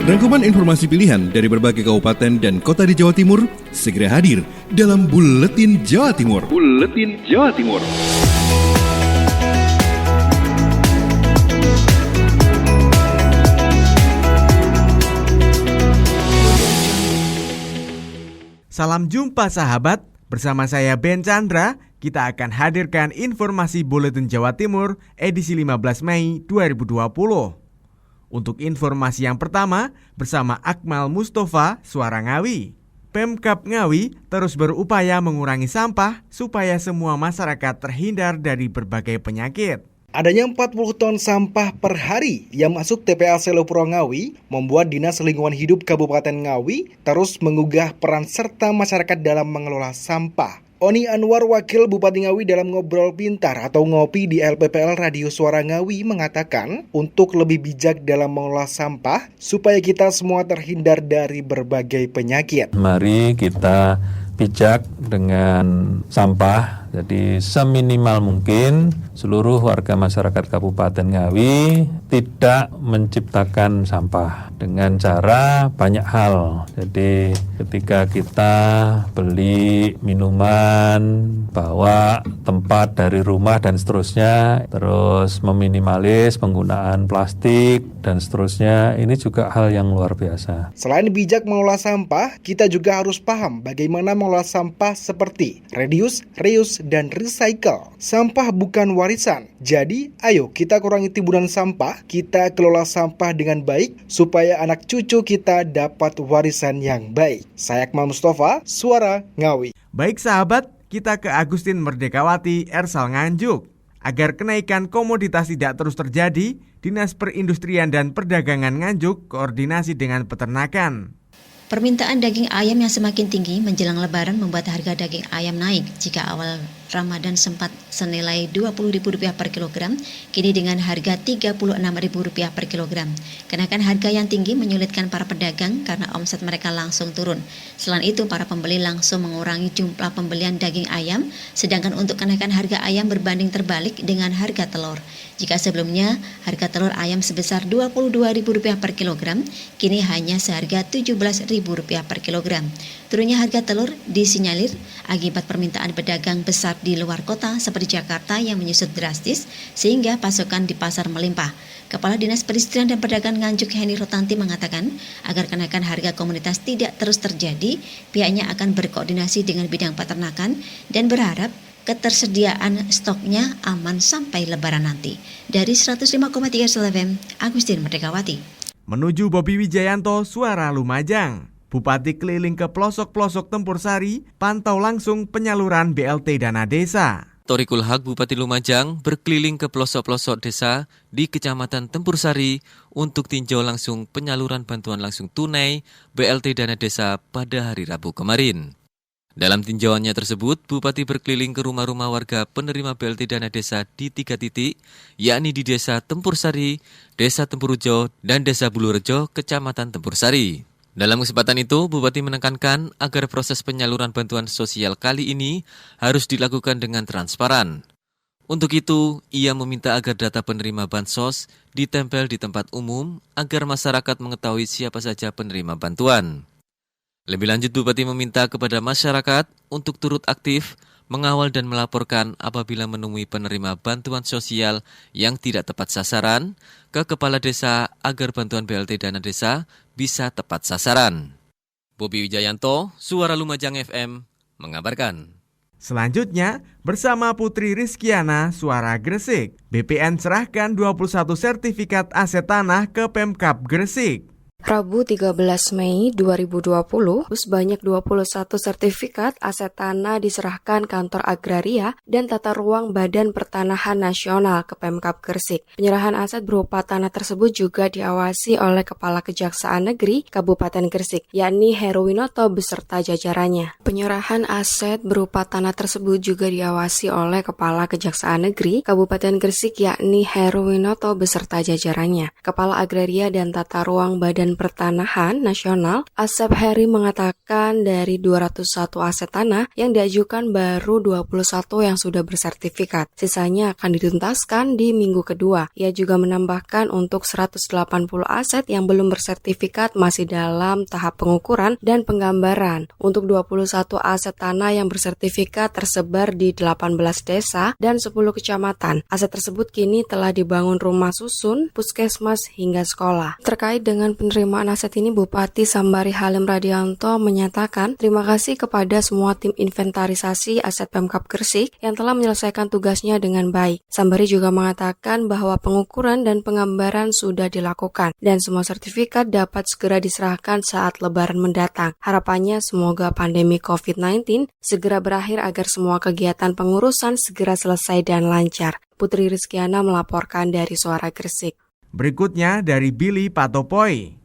Rangkuman informasi pilihan dari berbagai kabupaten dan kota di Jawa Timur segera hadir dalam Buletin Jawa Timur. Buletin Jawa Timur. Salam jumpa sahabat, bersama saya Ben Chandra, kita akan hadirkan informasi Buletin Jawa Timur edisi 15 Mei 2020. Untuk informasi yang pertama, bersama Akmal Mustafa, Suara Ngawi. Pemkab Ngawi terus berupaya mengurangi sampah supaya semua masyarakat terhindar dari berbagai penyakit. Adanya 40 ton sampah per hari yang masuk TPA Selopuro Ngawi membuat Dinas Lingkungan Hidup Kabupaten Ngawi terus menggugah peran serta masyarakat dalam mengelola sampah. Oni Anwar, Wakil Bupati Ngawi dalam Ngobrol Pintar atau Ngopi di LPPL Radio Suara Ngawi mengatakan untuk lebih bijak dalam mengelola sampah supaya kita semua terhindar dari berbagai penyakit. Mari kita bijak dengan sampah, jadi seminimal mungkin seluruh warga masyarakat Kabupaten Ngawi tidak menciptakan sampah dengan cara banyak hal. Jadi ketika kita beli minuman, bawa tempat dari rumah dan seterusnya, terus meminimalis penggunaan plastik dan seterusnya, ini juga hal yang luar biasa. Selain bijak mengelola sampah, kita juga harus paham bagaimana mengelola sampah seperti reduce, reuse, dan recycle. Sampah bukan warisan. Jadi, ayo kita kurangi timbunan sampah, kita kelola sampah dengan baik supaya anak cucu kita dapat warisan yang baik. Saya Akmal Mustafa, Suara Ngawi. Baik sahabat, kita ke Agustin Merdekawati, Ersal Nganjuk. Agar kenaikan komoditas tidak terus terjadi, Dinas Perindustrian dan Perdagangan Nganjuk koordinasi dengan peternakan. Permintaan daging ayam yang semakin tinggi menjelang Lebaran membuat harga daging ayam naik. Jika awal Ramadan sempat senilai Rp20.000 per kilogram, kini dengan harga Rp36.000 per kilogram. Kenaikan harga yang tinggi menyulitkan para pedagang karena omset mereka langsung turun. Selain itu, para pembeli langsung mengurangi jumlah pembelian daging ayam, sedangkan untuk kenaikan harga ayam berbanding terbalik dengan harga telur. Jika sebelumnya harga telur ayam sebesar Rp22.000 per kilogram, kini hanya seharga Rp17.000 per kilogram. Turunnya harga telur disinyalir akibat permintaan pedagang besar di luar kota seperti Jakarta yang menyusut drastis sehingga pasokan di pasar melimpah. Kepala Dinas Perindustrian dan Perdagangan Nganjuk Heni Rotanti mengatakan agar kenaikan harga komoditas tidak terus terjadi, pihaknya akan berkoordinasi dengan bidang peternakan dan berharap ketersediaan stoknya aman sampai Lebaran nanti. Dari 105,3 FM, Agustin Merdekawati. Menuju Bobi Wijayanto, Suara Lumajang. Bupati keliling ke pelosok-pelosok Tempur Sari, pantau langsung penyaluran BLT dana desa. Thoriqul Haq Bupati Lumajang berkeliling ke pelosok-pelosok desa di Kecamatan Tempur Sari untuk tinjau langsung penyaluran bantuan langsung tunai BLT dana desa pada hari Rabu kemarin. Dalam tinjauannya tersebut, Bupati berkeliling ke rumah-rumah warga penerima BLT dana desa di 3 titik, yakni di Desa Tempur Sari, Desa Tempurujo, dan Desa Bulurejo, Kecamatan Tempur Sari. Dalam kesempatan itu, Bupati menekankan agar proses penyaluran bantuan sosial kali ini harus dilakukan dengan transparan. Untuk itu, ia meminta agar data penerima bansos ditempel di tempat umum agar masyarakat mengetahui siapa saja penerima bantuan. Lebih lanjut, Bupati meminta kepada masyarakat untuk turut aktif mengawal dan melaporkan apabila menemui penerima bantuan sosial yang tidak tepat sasaran ke Kepala Desa agar bantuan BLT dana desa bisa tepat sasaran. Bobi Wijayanto, Suara Lumajang FM, mengabarkan. Selanjutnya, bersama Putri Rizkiana, Suara Gresik. BPN serahkan 21 sertifikat aset tanah ke Pemkab Gresik. Rabu 13 Mei 2020, sebanyak 21 sertifikat aset tanah diserahkan Kantor Agraria dan Tata Ruang Badan Pertanahan Nasional ke Pemkab Gresik. Penyerahan aset berupa tanah tersebut juga diawasi oleh Kepala Kejaksaan Negeri Kabupaten Gresik, yakni Heruwinoto beserta jajarannya. Penyerahan aset berupa tanah tersebut juga diawasi oleh Kepala Kejaksaan Negeri Kabupaten Gresik, yakni Heruwinoto beserta jajarannya. Kepala Agraria dan Tata Ruang Badan Badan Pertanahan Nasional, Asep Heri mengatakan dari 201 aset tanah yang diajukan baru 21 yang sudah bersertifikat. Sisanya akan dituntaskan di minggu kedua. Ia juga menambahkan untuk 180 aset yang belum bersertifikat masih dalam tahap pengukuran dan penggambaran. Untuk 21 aset tanah yang bersertifikat tersebar di 18 desa dan 10 kecamatan. Aset tersebut kini telah dibangun rumah susun, puskesmas, hingga sekolah. Terkait dengan penerimaan aset ini, Bupati Sambari Halim Radianto menyatakan terima kasih kepada semua tim inventarisasi aset Pemkab Gresik yang telah menyelesaikan tugasnya dengan baik. Sambari juga mengatakan bahwa pengukuran dan penggambaran sudah dilakukan dan semua sertifikat dapat segera diserahkan saat Lebaran mendatang. Harapannya semoga pandemi COVID-19 segera berakhir agar semua kegiatan pengurusan segera selesai dan lancar. Putri Rizkiana melaporkan dari Suara Gresik. Berikutnya dari Billy Patopoy.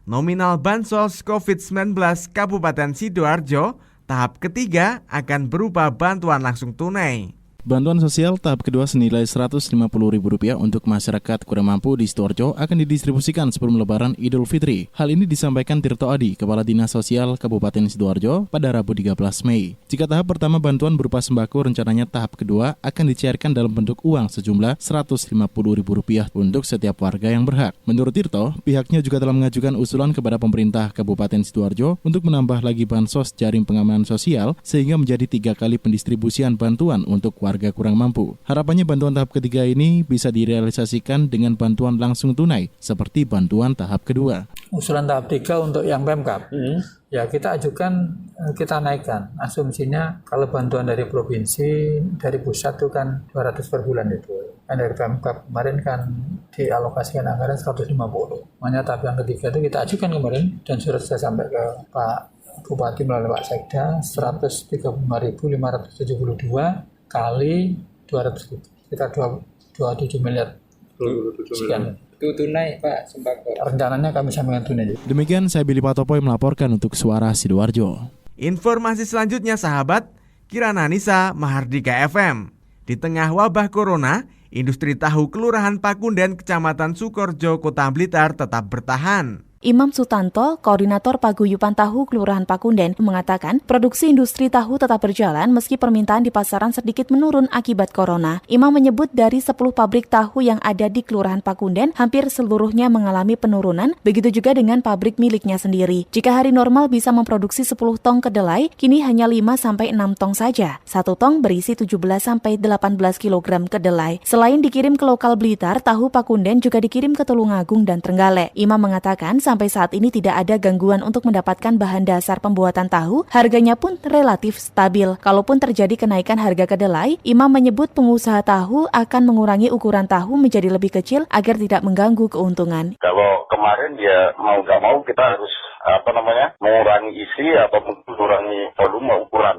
Nominal Bansos COVID-19 Kabupaten Sidoarjo tahap ketiga akan berupa bantuan langsung tunai. Bantuan sosial tahap kedua senilai Rp150.000 untuk masyarakat kurang mampu di Sidoarjo akan didistribusikan sebelum Lebaran Idul Fitri. Hal ini disampaikan Tirto Adi, Kepala Dinas Sosial Kabupaten Sidoarjo pada Rabu 13 Mei. Jika tahap pertama bantuan berupa sembako, rencananya tahap kedua akan dicairkan dalam bentuk uang sejumlah Rp150.000 untuk setiap warga yang berhak. Menurut Tirto, pihaknya juga telah mengajukan usulan kepada pemerintah Kabupaten Sidoarjo untuk menambah lagi bansos jaring pengamanan sosial sehingga menjadi 3 kali pendistribusian bantuan untuk warga kurang mampu. Harapannya bantuan tahap ketiga ini bisa direalisasikan dengan bantuan langsung tunai seperti bantuan tahap kedua. Usulan tahap 3 untuk yang Pemkab, ya kita ajukan, kita naikkan. Asumsinya kalau bantuan dari provinsi, dari pusat itu kan 200 per bulan itu. Dan dari Pemkab kemarin kan dialokasikan anggaran 150. Makanya tahap yang ketiga itu kita ajukan kemarin dan sudah sampai ke Pak Bupati melalui Pak Sekda 135.572 kali 200 ribu, sekitar 27 miliar sekian. Itu tunai Pak, sembako. Rencananya kami sampaikan tunai. Demikian saya Billy Patopoy melaporkan untuk Suara Sidoarjo. Informasi selanjutnya sahabat, Kirana Nisa, Mahardika FM. Di tengah wabah corona, industri tahu Kelurahan Pakunden, Kecamatan Sukorejo, Kota Blitar tetap bertahan. Imam Sutanto, Koordinator Paguyuban Tahu Kelurahan Pakunden, mengatakan produksi industri tahu tetap berjalan meski permintaan di pasaran sedikit menurun akibat corona. Imam menyebut dari 10 pabrik tahu yang ada di Kelurahan Pakunden, hampir seluruhnya mengalami penurunan, begitu juga dengan pabrik miliknya sendiri. Jika hari normal bisa memproduksi 10 tong kedelai, kini hanya 5-6 tong saja. 1 tong berisi 17-18 kg kedelai. Selain dikirim ke lokal Blitar, tahu Pakunden juga dikirim ke Tulungagung dan Trenggalek. Imam mengatakan sampai saat ini tidak ada gangguan untuk mendapatkan bahan dasar pembuatan tahu, harganya pun relatif stabil. Kalaupun terjadi kenaikan harga kedelai, Imam menyebut pengusaha tahu akan mengurangi ukuran tahu menjadi lebih kecil agar tidak mengganggu keuntungan. Kalau kemarin ya mau nggak mau kita harus mengurangi isi atau mengurangi volume ukuran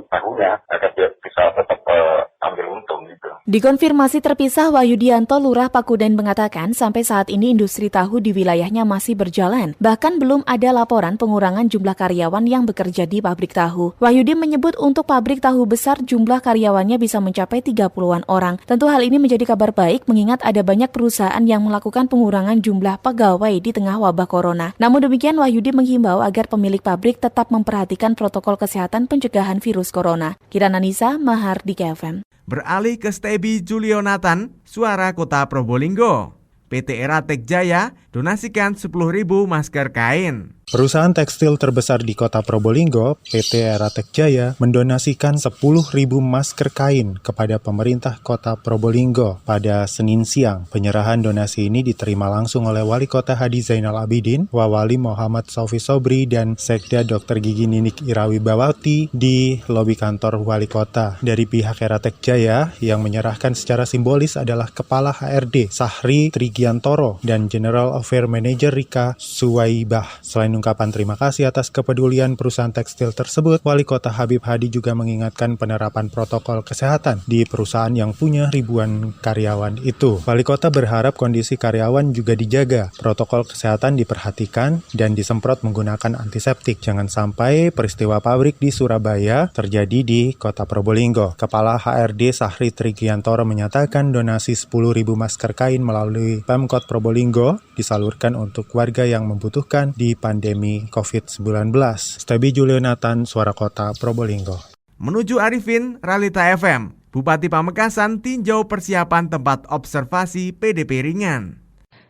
tahunya agar bisa tetap ambil untung gitu. Dikonfirmasi terpisah, Wahyudianto Lurah Pakunden mengatakan sampai saat ini industri tahu di wilayahnya masih berjalan. Bahkan belum ada laporan pengurangan jumlah karyawan yang bekerja di pabrik tahu. Wahyudi menyebut untuk pabrik tahu besar jumlah karyawannya bisa mencapai 30-an orang. Tentu hal ini menjadi kabar baik mengingat ada banyak perusahaan yang melakukan pengurangan jumlah pegawai di tengah wabah corona. Namun demikian Wahyudi menghimbau agar pemilik pabrik tetap memperhatikan protokol kesehatan pencegahan virus corona. Kirana Nisa, Mahardika FM. Beralih ke Stebi Julionatan, Suara Kota Probolinggo. PT Eratek Jaya donasikan 10.000 masker kain. Perusahaan tekstil terbesar di Kota Probolinggo, PT Eratek Jaya, mendonasikan 10.000 masker kain kepada pemerintah Kota Probolinggo pada Senin siang. Penyerahan donasi ini diterima langsung oleh Wali Kota Hadi Zainal Abidin, Wawali Muhammad Sofi Sobri, dan Sekda Dr. Gigi Ninik Irawi Bawati di lobi kantor Wali Kota. Dari pihak Eratek Jaya, yang menyerahkan secara simbolis adalah Kepala HRD Sahri Trigiantoro dan General Affair Manager Rika Suwaibah. Selain ungkapan terima kasih atas kepedulian perusahaan tekstil tersebut, Wali Kota Habib Hadi juga mengingatkan penerapan protokol kesehatan di perusahaan yang punya ribuan karyawan itu. Wali Kota berharap kondisi karyawan juga dijaga, protokol kesehatan diperhatikan, dan disemprot menggunakan antiseptik. Jangan sampai peristiwa pabrik di Surabaya terjadi di Kota Probolinggo. Kepala HRD Sahri Trigiantoro menyatakan donasi 10.000 masker kain melalui Pemkot Probolinggo disalurkan untuk warga yang membutuhkan di pandemi COVID-19. Stebi Julionathan, Suara Kota Probolinggo. Menuju Arifin, Realita FM, Bupati Pamekasan tinjau persiapan tempat observasi PDP ringan.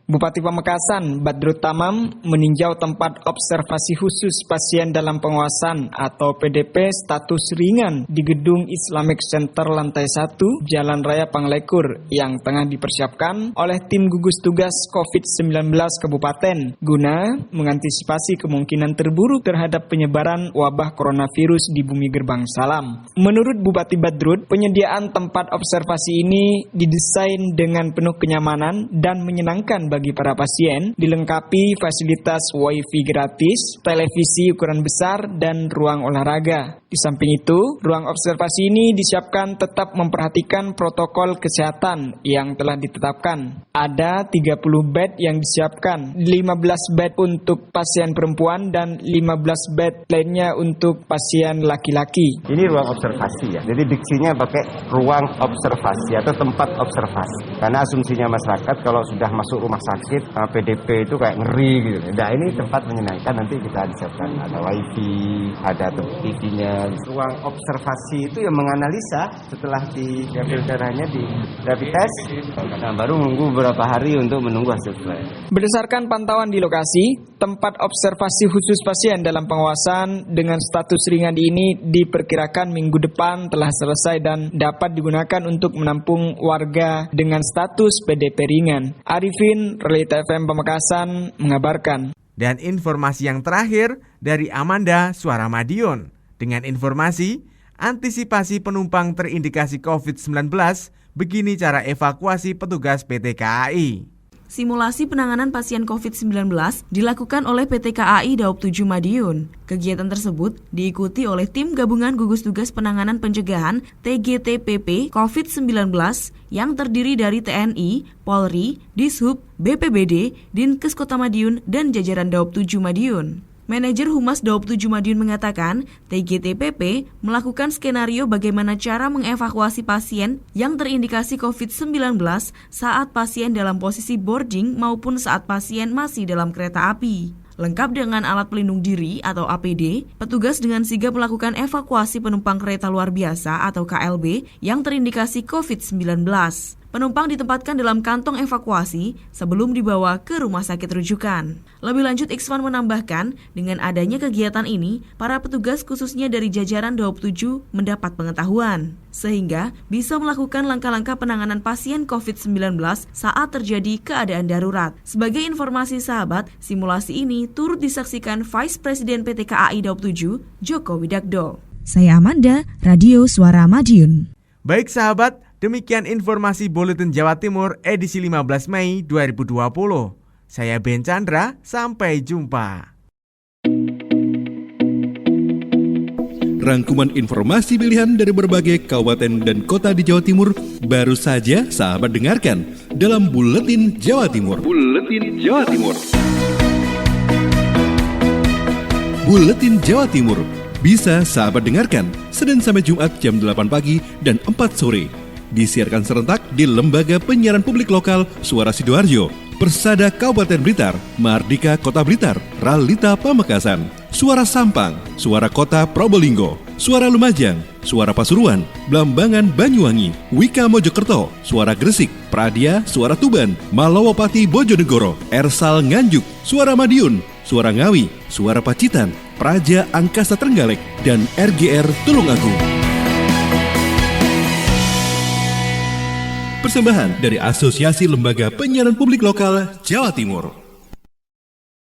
Bupati Pamekasan, Badrut Tamam, meninjau tempat observasi khusus pasien dalam pengawasan atau PDP status ringan di Gedung Islamic Center lantai 1, Jalan Raya Panglekur yang tengah dipersiapkan oleh tim gugus tugas COVID-19 Kabupaten guna mengantisipasi kemungkinan terburuk terhadap penyebaran wabah coronavirus di Bumi Gerbang Salam. Menurut Bupati Badrut, penyediaan tempat observasi ini didesain dengan penuh kenyamanan dan menyenangkan bagi para pasien, dilengkapi fasilitas wifi gratis, televisi ukuran besar, dan ruang olahraga. Di samping itu, ruang observasi ini disiapkan tetap memperhatikan protokol kesehatan yang telah ditetapkan. Ada 30 bed yang disiapkan, 15 bed untuk pasien perempuan dan 15 bed lainnya untuk pasien laki-laki. Ini ruang observasi ya, jadi diksinya pakai ruang observasi atau tempat observasi. Karena asumsinya masyarakat kalau sudah masuk rumah sakit, PDP itu kayak ngeri gitu. Nah ini tempat menyenangkan, nanti kita siapkan ada wifi, ada TV-nya. Ruang observasi itu yang menganalisa setelah diambil darahnya di rapid test. Nah baru menunggu beberapa hari untuk menunggu hasil swab. Berdasarkan pantauan di lokasi, tempat observasi khusus pasien dalam pengawasan dengan status ringan ini diperkirakan minggu depan telah selesai dan dapat digunakan untuk menampung warga dengan status PDP ringan. Arifin, Realita FM Pamekasan mengabarkan. Dan informasi yang terakhir dari Amanda, Suara Madiun. Dengan informasi, antisipasi penumpang terindikasi COVID-19, begini cara evakuasi petugas PT KAI. Simulasi penanganan pasien COVID-19 dilakukan oleh PT KAI Daob 7 Madiun. Kegiatan tersebut diikuti oleh Tim Gabungan Gugus Tugas Penanganan Pencegahan TGTPP COVID-19 yang terdiri dari TNI, Polri, Dishub, BPBD, Dinkes Kota Madiun, dan jajaran Daob 7 Madiun. Manajer Humas Daob 7 Madiun mengatakan, TGTPP melakukan skenario bagaimana cara mengevakuasi pasien yang terindikasi COVID-19 saat pasien dalam posisi boarding maupun saat pasien masih dalam kereta api. Lengkap dengan alat pelindung diri atau APD, petugas dengan sigap melakukan evakuasi penumpang kereta luar biasa atau KLB yang terindikasi COVID-19. Penumpang ditempatkan dalam kantong evakuasi sebelum dibawa ke rumah sakit rujukan. Lebih lanjut, Ikswan menambahkan, dengan adanya kegiatan ini, para petugas khususnya dari jajaran Daob 7 mendapat pengetahuan, sehingga bisa melakukan langkah-langkah penanganan pasien COVID-19 saat terjadi keadaan darurat. Sebagai informasi sahabat, simulasi ini turut disaksikan Vice Presiden PT KAI Daob 7, Joko Widakdo. Saya Amanda, Radio Suara Madiun. Baik sahabat, demikian informasi Buletin Jawa Timur edisi 15 Mei 2020. Saya Ben Chandra, sampai jumpa. Rangkuman informasi pilihan dari berbagai kabupaten dan kota di Jawa Timur baru saja sahabat dengarkan dalam Buletin Jawa Timur. Buletin Jawa Timur. Buletin Jawa Timur bisa sahabat dengarkan Senin sampai Jumat jam 8 pagi dan 4 sore. Disiarkan serentak di Lembaga Penyiaran Publik Lokal Suara Sidoarjo, Persada Kabupaten Blitar, Mardika Kota Blitar, Realita Pamekasan, Suara Sampang, Suara Kota Probolinggo, Suara Lumajang, Suara Pasuruan, Blambangan Banyuwangi, Wika Mojokerto, Suara Gresik, Pradia, Suara Tuban, Malawapati Bojonegoro, Ersal Nganjuk, Suara Madiun, Suara Ngawi, Suara Pacitan, Praja Angkasa Trenggalek, dan RGR Tulungagung. Persembahan dari Asosiasi Lembaga Penyiaran Publik Lokal Jawa Timur.